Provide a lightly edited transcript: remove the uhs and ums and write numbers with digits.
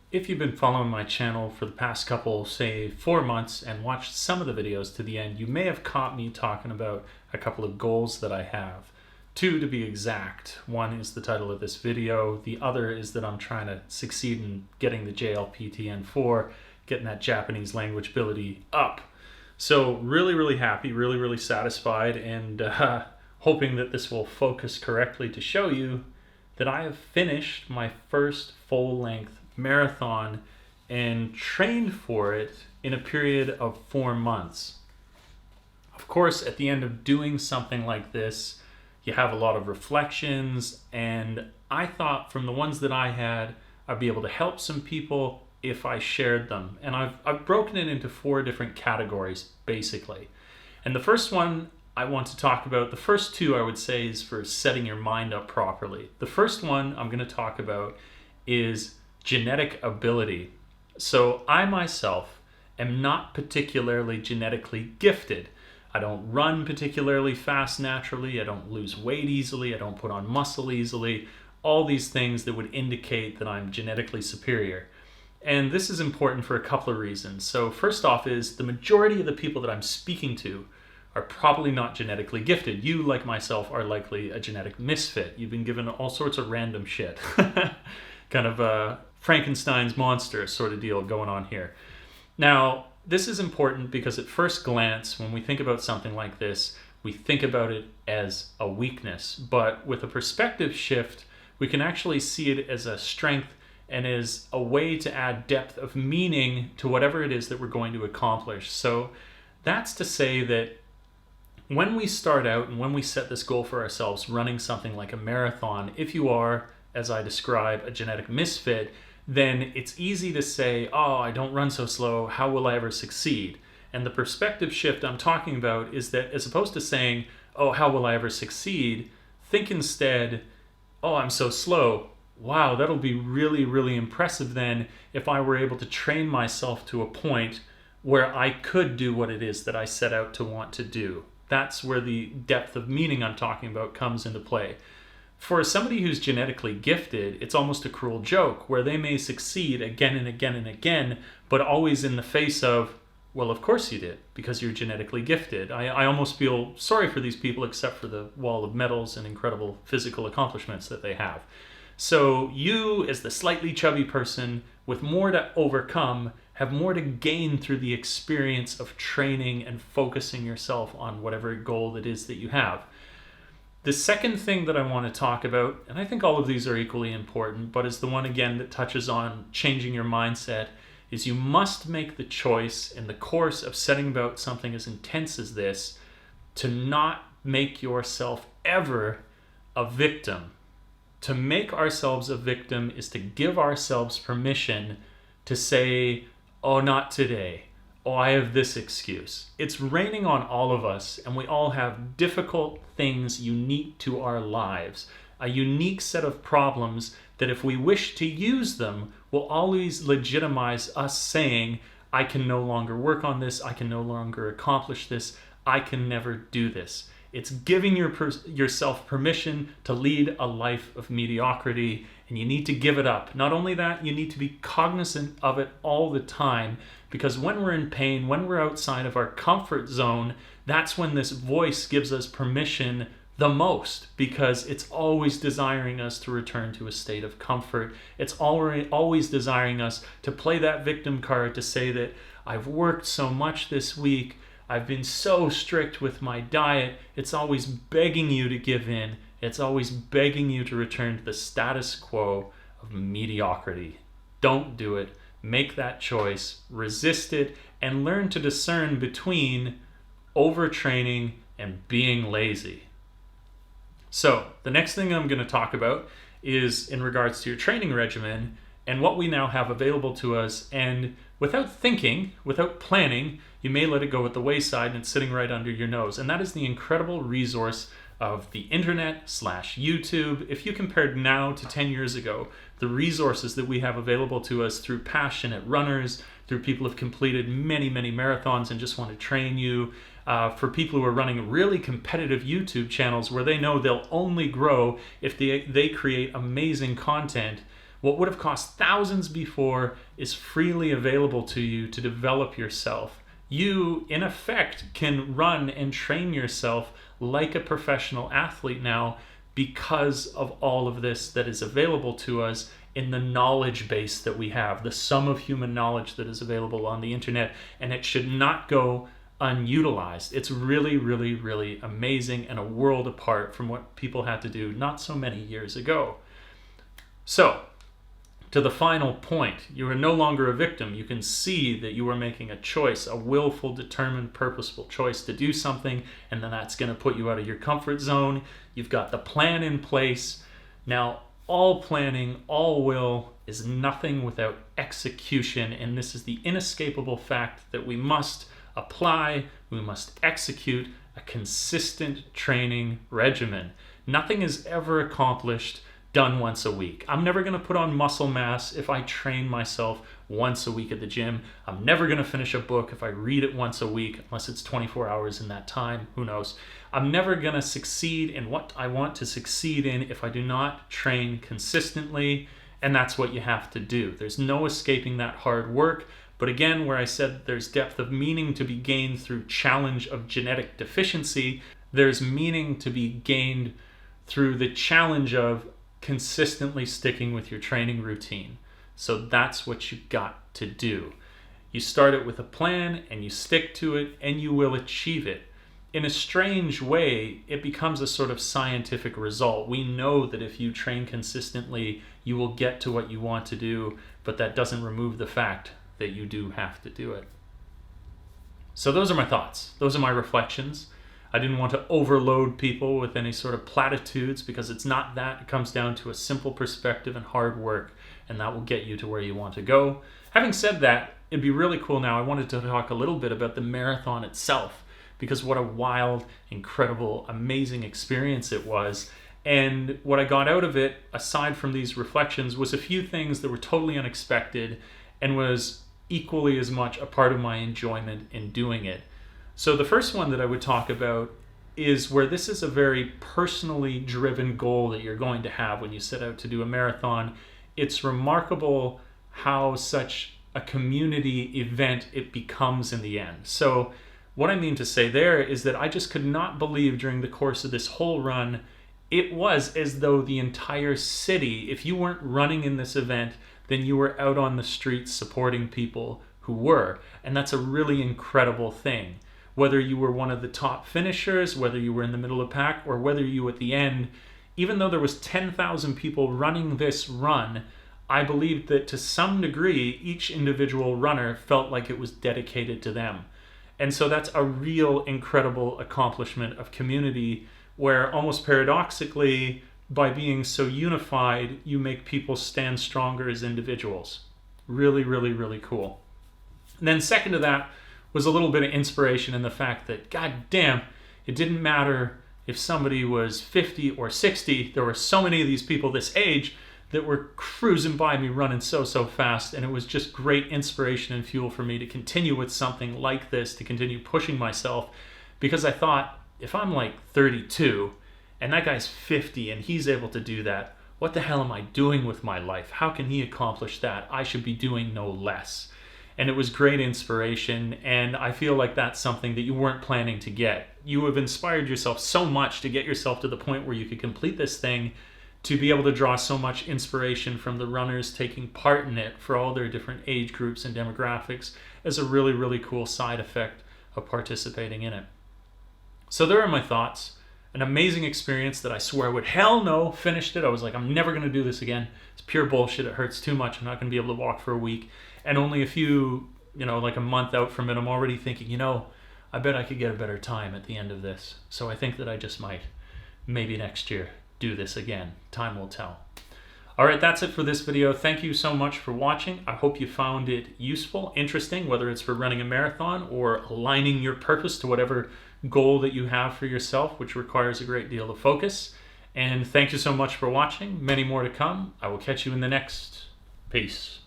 If you've been following my channel for the past couple, say 4 months, and watched some of the videos to the end, you may have caught me talking about a couple of goals that I have. Two to be exact. One is the title of this video. The other is that I'm trying to succeed in getting the JLPTN4, getting that Japanese language ability up. So really happy, really satisfied, and hoping that this will focus correctly to show you that I have finished my first full-length marathon and trained for it in a period of 4 months. Of course, at the end of doing something like this, you have a lot of reflections, and I thought from the ones that I had, I'd be able to help some people if I shared them. And I've broken it into 4 different categories, basically. And the first one I want to talk about, the first 2 I would say is for setting your mind up properly. The first one I'm going to talk about is genetic ability. So I myself am not particularly genetically gifted. I don't run particularly fast naturally. I don't lose weight easily. I don't put on muscle easily. All these things that would indicate that I'm genetically superior. And this is important for a couple of reasons. So first off is the majority of the people that I'm speaking to are probably not genetically gifted. You, like myself, are likely a genetic misfit. You've been given all sorts of random shit. Kind of a Frankenstein's monster sort of deal going on here. Now, this is important because at first glance, when we think about something like this, we think about it as a weakness. But with a perspective shift, we can actually see it as a strength and as a way to add depth of meaning to whatever it is that we're going to accomplish. So that's to say that when we start out and when we set this goal for ourselves, running something like a marathon, if you are, as I describe, a genetic misfit, then it's easy to say, oh, I don't run so slow, how will I ever succeed? And the perspective shift I'm talking about is that as opposed to saying, oh, how will I ever succeed? Think instead, oh, I'm so slow. Wow, that'll be really impressive then if I were able to train myself to a point where I could do what it is that I set out to want to do. That's where the depth of meaning I'm talking about comes into play. For somebody who's genetically gifted, it's almost a cruel joke where they may succeed again and again, but always in the face of, well, of course you did, because you're genetically gifted. I almost feel sorry for these people except for the wall of medals and incredible physical accomplishments that they have. So you, as the slightly chubby person with more to overcome, have more to gain through the experience of training and focusing yourself on whatever goal it is that you have. The second thing that I want to talk about, and I think all of these are equally important, but is the one again that touches on changing your mindset, is you must make the choice in the course of setting about something as intense as this to not make yourself ever a victim. To make ourselves a victim is to give ourselves permission to say, oh, not today. Oh, I have this excuse. It's raining on all of us, and we all have difficult things unique to our lives, a unique set of problems that if we wish to use them will always legitimize us saying, I can no longer work on this, I can no longer accomplish this, I can never do this. It's giving yourself permission to lead a life of mediocrity, and you need to give it up. Not only that, you need to be cognizant of it all the time, because when we're in pain, when we're outside of our comfort zone, that's when this voice gives us permission the most, because it's always desiring us to return to a state of comfort. It's always desiring us to play that victim card, to say that I've worked so much this week, I've been so strict with my diet. It's always begging you to give in. It's always begging you to return to the status quo of mediocrity. Don't do it. Make that choice. Resist it and learn to discern between overtraining and being lazy. So the next thing I'm going to talk about is in regards to your training regimen and what we now have available to us. And without thinking, without planning, you may let it go at the wayside and it's sitting right under your nose. And that is the incredible resource of the internet/YouTube. If you compared now to 10 years ago, the resources that we have available to us through passionate runners, through people who have completed many marathons and just want to train you, for people who are running really competitive YouTube channels where they know they'll only grow if they create amazing content. What would have cost thousands before is freely available to you to develop yourself. You, in effect, can run and train yourself like a professional athlete now because of all of this that is available to us in the knowledge base that we have, the sum of human knowledge that is available on the internet, and it should not go unutilized. It's really, really, really amazing and a world apart from what people had to do not so many years ago. So, to the final point, you are no longer a victim. You can see that you are making a choice, a willful, determined, purposeful choice to do something, and then that's going to put you out of your comfort zone. You've got the plan in place. Now, all planning, all will is nothing without execution, and this is the inescapable fact that we must apply, we must execute a consistent training regimen. Nothing is ever accomplished done once a week. I'm never going to put on muscle mass if I train myself once a week at the gym. I'm never going to finish a book if I read it once a week, unless it's 24 hours in that time. Who knows? I'm never going to succeed in what I want to succeed in if I do not train consistently, and that's what you have to do. There's no escaping that hard work. But again, where I said there's depth of meaning to be gained through challenge of genetic deficiency, there's meaning to be gained through the challenge of consistently sticking with your training routine. So that's what you got to do. You start it with a plan and you stick to it and you will achieve it. In a strange way, it becomes a sort of scientific result. We know that if you train consistently, you will get to what you want to do, but that doesn't remove the fact that you do have to do it. So those are my thoughts. Those are my reflections. I didn't want to overload people with any sort of platitudes because it's not that. It comes down to a simple perspective and hard work, and that will get you to where you want to go. Having said that, it'd be really cool now. I wanted to talk a little bit about the marathon itself, because what a wild, incredible, amazing experience it was. And what I got out of it, aside from these reflections, was a few things that were totally unexpected and was equally as much a part of my enjoyment in doing it. So the first one that I would talk about is where this is a very personally driven goal that you're going to have when you set out to do a marathon. It's remarkable how such a community event it becomes in the end. So what I mean to say there is that I just could not believe during the course of this whole run, it was as though the entire city, if you weren't running in this event, then you were out on the streets supporting people who were. And that's a really incredible thing. Whether you were one of the top finishers, whether you were in the middle of the pack, or whether you at the end, even though there was 10,000 people running this run, I believed that to some degree, each individual runner felt like it was dedicated to them. And so that's a real incredible accomplishment of community where almost paradoxically, by being so unified, you make people stand stronger as individuals. Really, really, really cool. And then second to that was a little bit of inspiration in the fact that, god damn, it didn't matter if somebody was 50 or 60, there were so many of these people this age that were cruising by me running so fast, and it was just great inspiration and fuel for me to continue with something like this, to continue pushing myself, because I thought, if I'm like 32 and that guy's 50 and he's able to do that, what the hell am I doing with my life? How can he accomplish that? I should be doing no less. And it was great inspiration, and I feel like that's something that you weren't planning to get. You have inspired yourself so much to get yourself to the point where you could complete this thing, to be able to draw so much inspiration from the runners taking part in it for all their different age groups and demographics as a really, really cool side effect of participating in it. So there are my thoughts. An amazing experience that I swear would hell no finished it. I was like, I'm never going to do this again. It's pure bullshit. It hurts too much. I'm not going to be able to walk for a week. And only a few, like a month out from it, I'm already thinking, I bet I could get a better time at the end of this. So I think that I just might, maybe next year, do this again. Time will tell. All right, that's it for this video. Thank you so much for watching. I hope you found it useful, interesting, whether it's for running a marathon or aligning your purpose to whatever goal that you have for yourself, which requires a great deal of focus. And thank you so much for watching. Many more to come. I will catch you in the next. Peace.